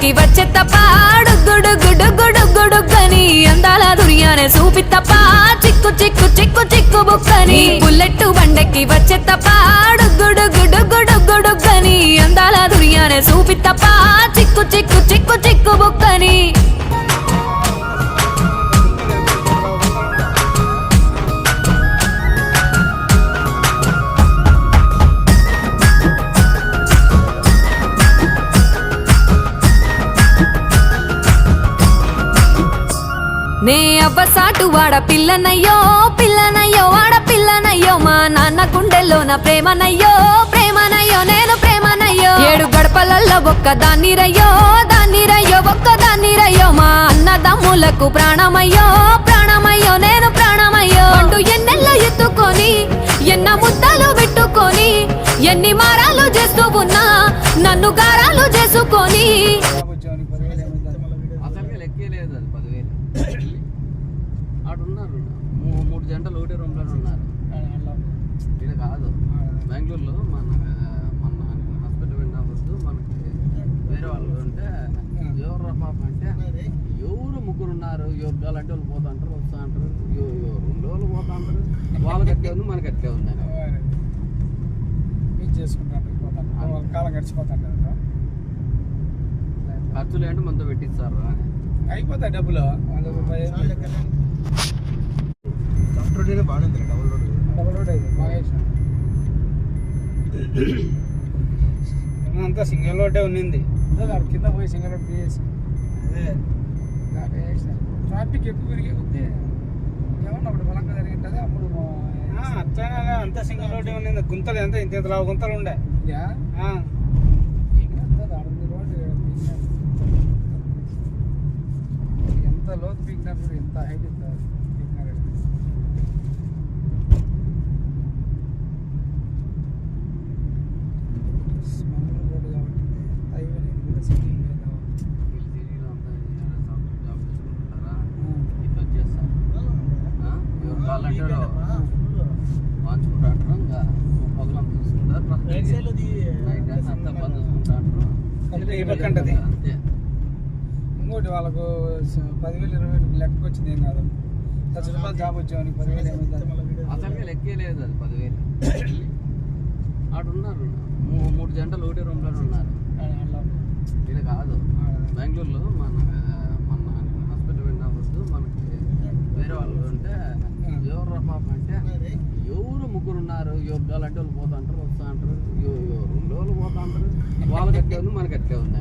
బండకి వచ్చే తప్ప గుడుగుడుగుడుగుడుగుడుగని అందాల దుర్యానే చూపి తప్ప చిక్కు చిక్కు చిక్కు చిక్కు బుక్కని బుల్లెట్ బండకి వచ్చే తప్ప గుడుగుడుగుడుగుడుగని అందాల దుర్యానే చూపి తప్ప చిక్కు చిక్కు చిక్కు చిక్కు బుక్కని నే అవ్వసాటు వాడ పిల్లనయ్యో పిల్లనయ్యో వాడ పిల్లనయ్యో మా నాన్న గుండెల్లో నా ప్రేమనయ్యో ప్రేమనయ్యో నేను ప్రేమనయ్యో 7 గడపలల్లో ఒక్కదాన్నిరయ్యో దాన్నిరయ్యో ఒక్కదాన్నిరయ్యో మా అన్నదమ్ములకు ప్రాణమయ్యో ప్రాణమయ్యో నేను ప్రాణమయ్యో అంటూ ఎన్నెల్లో ఎత్తుకొని ఎన్న ముద్దలు పెట్టుకొని ఎన్ని మారాలు చేస్తూ ఉన్నా నన్ను గారాలు చేసుకొని ఆడున్నారు 3 జంటలు ఒకటే రూమ్లోనే ఉన్నారు. ఇక్కడ కాదు బెంగళూరులో మన హాస్పిటల్ వెళ్ళినప్పుడు మనకి వేరే వాళ్ళు ఉంటే ఎవరు పాప అంటే ఎవరు ముగ్గురు ఉన్నారు, ఎవరు కావాలంటే వాళ్ళు పోతా అంటారు వస్తా అంటారు, 2 రోజులు పోతా అంటారు. వాళ్ళకి అట్లే ఉంది మనకి అట్లే ఉంది చేసుకుంటారు కాలం గడిచిపోతారు. ఖర్చులు ఏంటో మనతో పెట్టిస్తారు అయిపోతాయి డబ్బులు. బాగానే డబుల్ రోడ్ అయితే బాగా అంతా సింగిల్ రోడ్డే ఉన్నింది. కింద పోయి సింగిల్ రోడ్ తీసేసి ట్రాఫిక్ ఎక్కువ పెరిగే కొద్ది ఏమన్నా అప్పుడు బలంగా జరిగింటుంది. అప్పుడు అట్లా అంతా సింగిల్ రోడ్డే ఉన్నింది. గుంతలు ఎంత ఇంత గుంతలు ఉండే ఎంత లోతు పీకినప్పుడు ఎంత హైట్ ఇస్తారు ఇంకోటి వాళ్ళకు 10,000 20,000 లెక్కకు వచ్చింది. ఏం కాదు 10 రూపాయలు జాబ్ వచ్చామని 10,000 ఏమైంది అసలుగా లెక్కే లేదు. అది 10,000 ఆడున్నారు 3 జంటలు ఒకటే రూమ్లోనే ఉన్నారు. ఇక్కడ కాదు బెంగళూరులో మన హాస్పిటల్ వెళ్ళినప్పుడు మనకి వేరే వాళ్ళు ఉంటే ఎవరు పాప అంటే ఎవరు ముగ్గురు ఉన్నారు, ఎవరు కావాలంటే వాళ్ళు పోతా అంటారు వస్తా అంటారు, 2 రోజులు పోతా అంటారు. వాళ్ళకి అట్లే ఉంది మనకి అట్లే ఉంది.